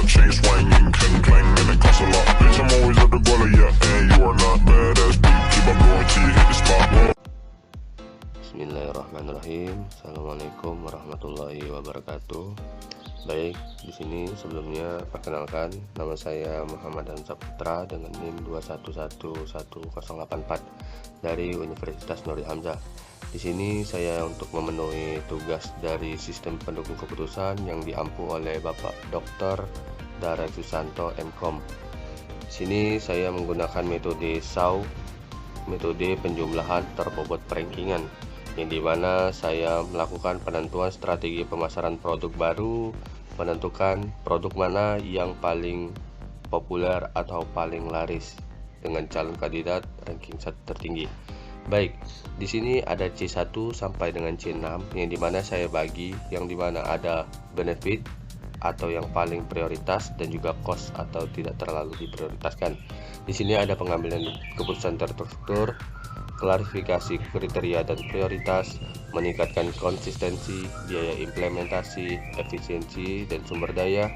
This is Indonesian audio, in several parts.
got chain swinging, clang clang, and it costs a lot. Bitch, I'm always at the guala, yeah, and you are not badass beat. Keep on going till you hit the spot. Bismillahirrahmanirrahim. Assalamualaikum warahmatullahi wabarakatuh. Baik, di sini sebelumnya perkenalkan, nama saya Muhammad Saputra dengan NIM 2111084 dari Universitas Nurul Hamzah. Di sini saya untuk memenuhi tugas dari sistem pendukung keputusan yang diampu oleh Bapak Dr. Dara Susanto MKom. Di sini saya menggunakan metode SAW, metode penjumlahan terbobot perankingan, yang dimana saya melakukan penentuan strategi pemasaran produk baru, menentukan produk mana yang paling populer atau paling laris dengan calon kandidat ranking tertinggi. Baik, di sini ada C1 sampai dengan C6 yang dimana saya bagi, yang dimana ada benefit atau yang paling prioritas dan juga cost atau tidak terlalu diprioritaskan. Di sini ada pengambilan keputusan terstruktur, klarifikasi kriteria dan prioritas, meningkatkan konsistensi, biaya implementasi, efisiensi dan sumber daya,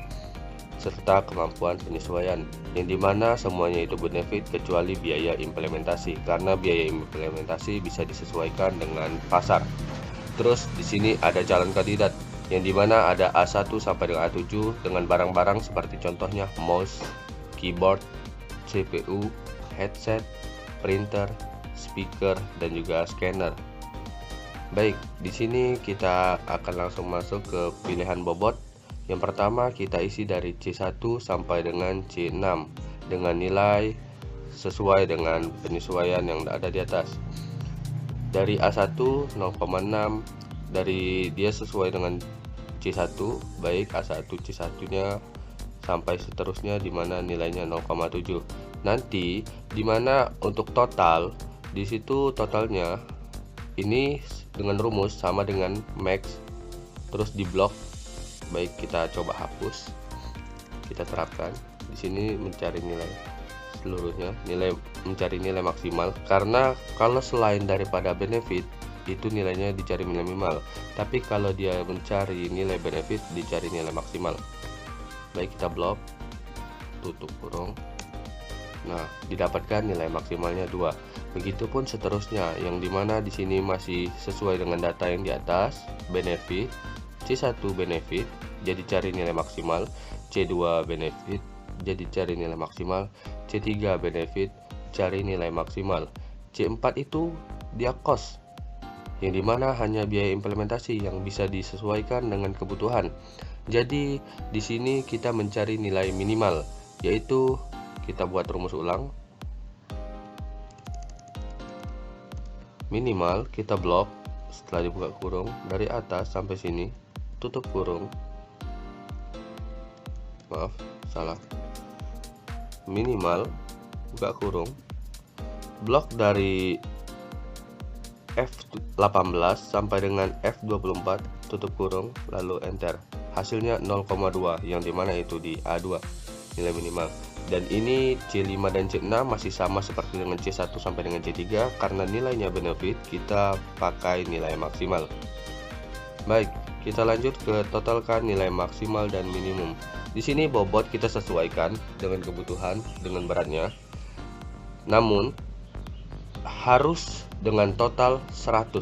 serta kemampuan penyesuaian, yang dimana semuanya itu benefit kecuali biaya implementasi, karena biaya implementasi bisa disesuaikan dengan pasar. Terus di sini ada calon kandidat, yang dimana ada A1 sampai dengan A7 dengan barang-barang seperti contohnya mouse, keyboard, CPU, headset, printer, speaker, dan juga scanner. Baik, di sini kita akan langsung masuk ke pilihan bobot. Yang pertama kita isi dari C1 sampai dengan C6 dengan nilai sesuai dengan penyesuaian yang ada di atas. Dari A1 0,6, dari dia sesuai dengan C1, baik A1 C1 nya sampai seterusnya dimana nilainya 0,7. Nanti dimana untuk total, di situ totalnya ini dengan rumus sama dengan max, terus di blok. Baik, kita coba hapus, kita terapkan di sini mencari nilai seluruhnya, mencari nilai maksimal, karena kalau selain daripada benefit itu nilainya dicari minimal, tapi kalau dia mencari nilai benefit dicari nilai maksimal. Baik, kita blok, tutup kurung. Nah, didapatkan nilai maksimalnya 2. Begitupun seterusnya, yang dimana di sini masih sesuai dengan data yang di atas. Benefit C1 benefit, jadi cari nilai maksimal. C2 benefit, jadi cari nilai maksimal. C3 benefit, cari nilai maksimal. C4 itu dia cost, yang dimana hanya biaya implementasi yang bisa disesuaikan dengan kebutuhan. Jadi di sini kita mencari nilai minimal, yaitu kita buat rumus ulang. Minimal kita blok, setelah dibuka kurung dari atas sampai sini, tutup kurung. Maaf, salah. Minimal buka kurung, blok dari F18 sampai dengan F24, tutup kurung, lalu enter. Hasilnya 0,2, yang dimana itu di A2 nilai minimal. Dan ini C5 dan C6 masih sama seperti dengan C1 sampai dengan C3, karena nilainya benefit kita pakai nilai maksimal. Baik, kita lanjut ke totalkan nilai maksimal dan minimum. Di sini bobot kita sesuaikan dengan kebutuhan, dengan beratnya. Namun harus dengan total 100.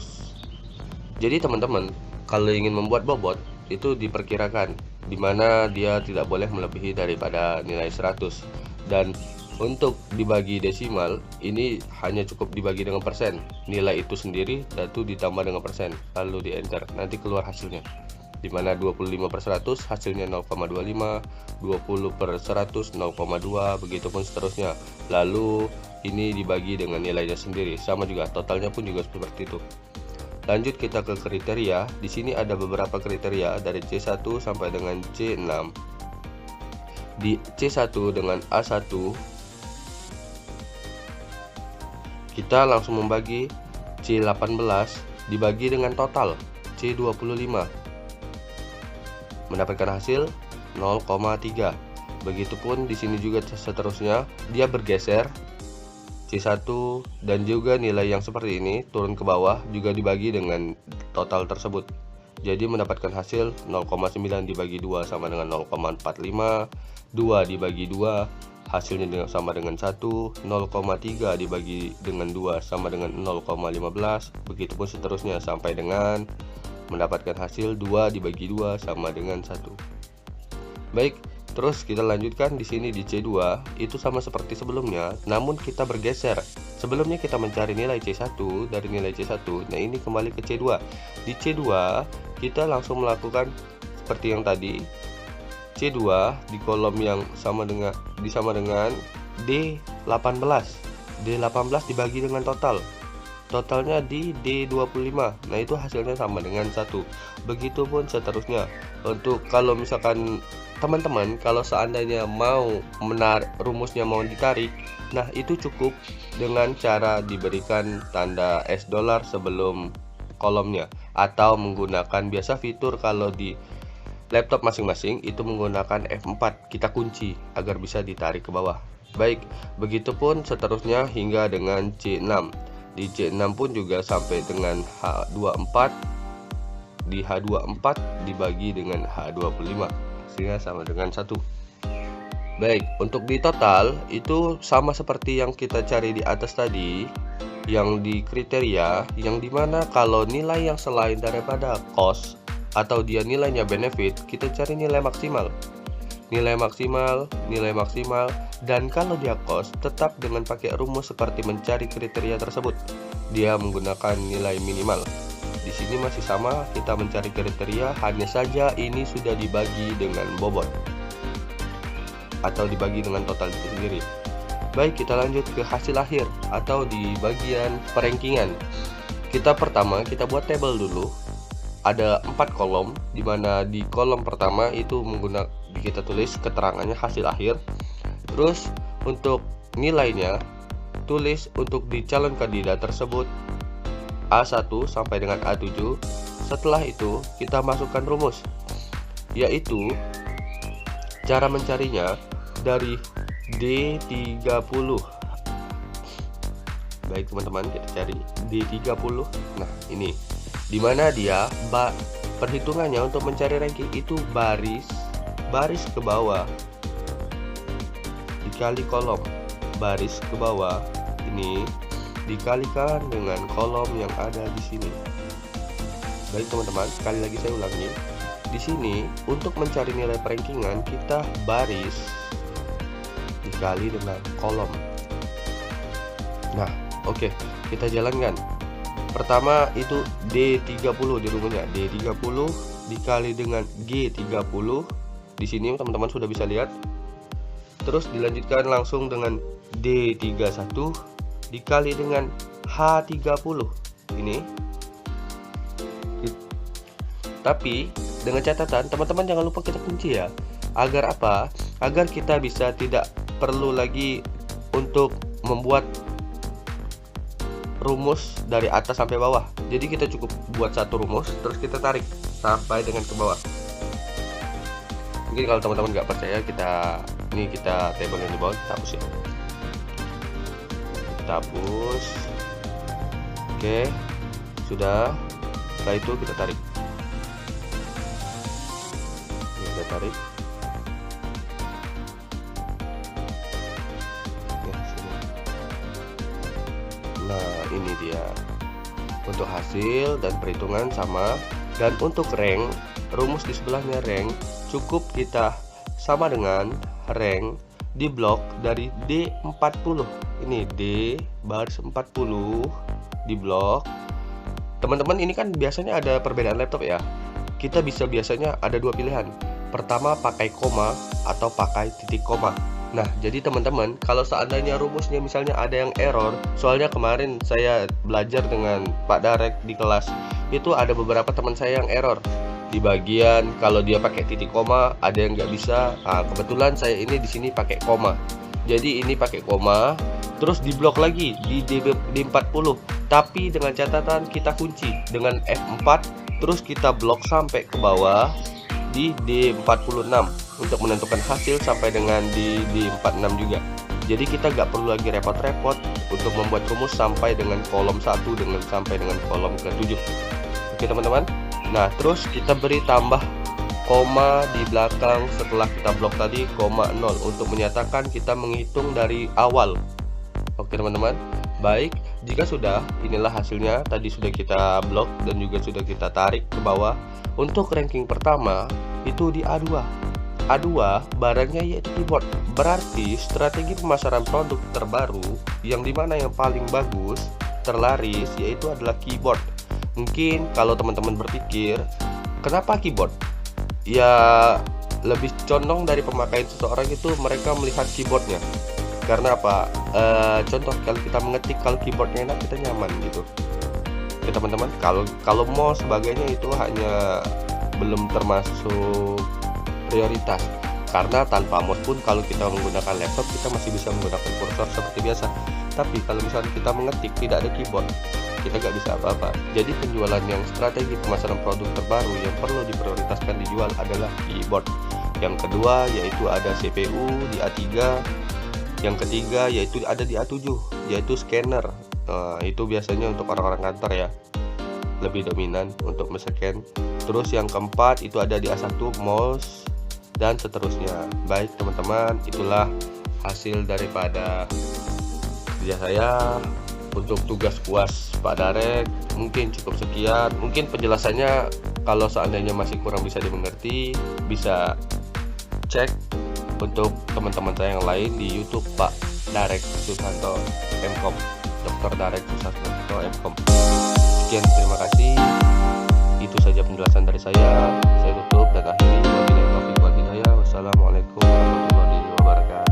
Jadi teman-teman, kalau ingin membuat bobot itu diperkirakan, dimana dia tidak boleh melebihi daripada nilai 100. Dan untuk dibagi desimal ini hanya cukup dibagi dengan persen. Nilai itu sendiri itu ditambah dengan persen, lalu di enter, nanti keluar hasilnya, dimana 25/100 hasilnya 0,25, 20/100 0,2, begitupun seterusnya. Lalu ini dibagi dengan nilainya sendiri, sama juga totalnya pun juga seperti itu. Lanjut kita ke kriteria. Di sini ada beberapa kriteria dari C1 sampai dengan C6. Di C1 dengan A1 kita langsung membagi C18 dibagi dengan total C25, mendapatkan hasil 0,3. Begitupun di sini juga seterusnya, dia bergeser C1 dan juga nilai yang seperti ini turun ke bawah juga dibagi dengan total tersebut. Jadi mendapatkan hasil 0,9 dibagi 2 sama dengan 0,45, 2 dibagi 2 hasilnya sama dengan 1, 0,3 dibagi dengan 2 sama dengan 0,15, begitupun seterusnya sampai dengan mendapatkan hasil 2 dibagi 2 sama dengan 1. Baik, terus kita lanjutkan di sini di C2 itu sama seperti sebelumnya, namun kita bergeser. Sebelumnya kita mencari nilai C1 dari nilai C1. Nah, ini kembali ke C2. Di C2 kita langsung melakukan seperti yang tadi. C2 di kolom yang sama dengan D18. D18 dibagi dengan total. Totalnya di D25. Nah, itu hasilnya sama dengan 1. Begitupun seterusnya. Untuk kalau misalkan teman-teman, kalau seandainya mau rumusnya mau ditarik, nah itu cukup dengan cara diberikan tanda $, sebelum kolomnya, atau menggunakan biasa fitur kalau di laptop masing-masing itu menggunakan F4, kita kunci agar bisa ditarik ke bawah. Baik, begitupun seterusnya hingga dengan C6. Di C6 pun juga sampai dengan H24. Di H24 dibagi dengan H25, hasilnya sama dengan 1. Baik, untuk di total itu sama seperti yang kita cari di atas tadi, yang di kriteria, yang dimana kalau nilai yang selain daripada cost atau dia nilainya benefit, kita cari nilai maksimal. Nilai maksimal, dan kalau dia cost tetap dengan pakai rumus seperti mencari kriteria tersebut. Dia menggunakan nilai minimal. Di sini masih sama, kita mencari kriteria, hanya saja ini sudah dibagi dengan bobot atau dibagi dengan total itu sendiri. Baik, kita lanjut ke hasil akhir atau di bagian perankingan. Pertama kita buat tabel dulu. Ada 4 kolom, dimana di kolom pertama itu kita tulis keterangannya hasil akhir. Terus untuk nilainya tulis untuk di calon kandidat tersebut A1 sampai dengan A7. Setelah itu kita masukkan rumus, yaitu cara mencarinya dari D30. Baik teman-teman, kita cari D30. Nah, ini dimana dia perhitungannya untuk mencari ranking itu baris ke bawah dikali kolom, baris ke bawah ini dikalikan dengan kolom yang ada di sini. Baik teman-teman, sekali lagi saya ulangi. Di sini untuk mencari nilai perankingan kita baris dikali dengan kolom. Nah, oke, kita jalankan. Pertama itu D30 di rumusnya. D30 dikali dengan G30. Di sini teman-teman sudah bisa lihat. Terus dilanjutkan langsung dengan D31 dikali dengan H30 ini. Tapi dengan catatan teman-teman jangan lupa kita kunci ya. Agar apa? Agar kita bisa tidak perlu lagi untuk membuat rumus dari atas sampai bawah. Jadi kita cukup buat satu rumus, terus kita tarik sampai dengan ke bawah. Mungkin kalau teman-teman nggak percaya, kita tabel yang di bawah kita hapus ya. Kita hapus. Oke, sudah. Setelah itu kita tarik. Ini kita tarik. Nah, ini dia untuk hasil dan perhitungan sama. Dan untuk rank, rumus di sebelahnya rank, cukup kita sama dengan rank di blok dari D40. Ini D baris 40 di blok. Teman-teman, ini kan biasanya ada perbedaan laptop ya. Kita biasanya ada dua pilihan. Pertama pakai koma atau pakai titik koma. Nah, jadi teman-teman, kalau seandainya rumusnya misalnya ada yang error, soalnya kemarin saya belajar dengan Pak Darek di kelas, itu ada beberapa teman saya yang error di bagian kalau dia pakai titik koma, ada yang nggak bisa. Nah, kebetulan saya ini di sini pakai koma. Jadi ini pakai koma, terus diblok lagi di D40, tapi dengan catatan kita kunci dengan F4, terus kita blok sampai ke bawah di D46 untuk menentukan hasil sampai dengan di D46 juga. Jadi kita nggak perlu lagi repot-repot untuk membuat rumus sampai dengan kolom 1 sampai dengan kolom ke-7. Oke teman-teman, Nah, terus kita beri tambah koma di belakang setelah kita blok tadi, koma 0 untuk menyatakan kita menghitung dari awal. Oke teman-teman, baik, jika sudah, inilah hasilnya. Tadi sudah kita blok dan juga sudah kita tarik ke bawah. Untuk ranking pertama itu di A2. A2 barangnya yaitu keyboard. Berarti strategi pemasaran produk terbaru yang dimana yang paling bagus, terlaris, yaitu adalah keyboard. Mungkin kalau teman-teman berpikir, kenapa keyboard? Ya lebih condong dari pemakaian seseorang itu mereka melihat keyboardnya. Karena apa? Contoh kalau kita mengetik, kalau keyboardnya enak, kita nyaman gitu. Oke teman-teman, kalau mouse sebagainya itu hanya belum termasuk prioritas. Karena tanpa mouse pun kalau kita menggunakan laptop kita masih bisa menggunakan kursor seperti biasa. Tapi kalau misalnya kita mengetik tidak ada keyboard, kita nggak bisa apa-apa. Jadi penjualan yang strategi pemasaran produk terbaru yang perlu diprioritaskan dijual adalah keyboard. Yang kedua yaitu ada CPU di A3. Yang ketiga yaitu ada di A7, yaitu scanner. Itu biasanya untuk orang-orang kantor ya, lebih dominan untuk men-scan. Terus yang keempat itu ada di A1, mouse, dan seterusnya. Baik teman-teman, itulah hasil daripada kerja saya untuk tugas UAS Pak Darek. Mungkin cukup sekian. Mungkin penjelasannya kalau seandainya masih kurang bisa dimengerti, bisa cek untuk teman-teman saya yang lain di YouTube Pak Darek Susanto MKom, Dr. Darek Susanto MKom. Sekian, terima kasih. Itu saja penjelasan dari saya. Saya tutup dan akhiri. Wabillahi taufiq wal hidayah. Wassalamualaikum warahmatullahi wabarakatuh.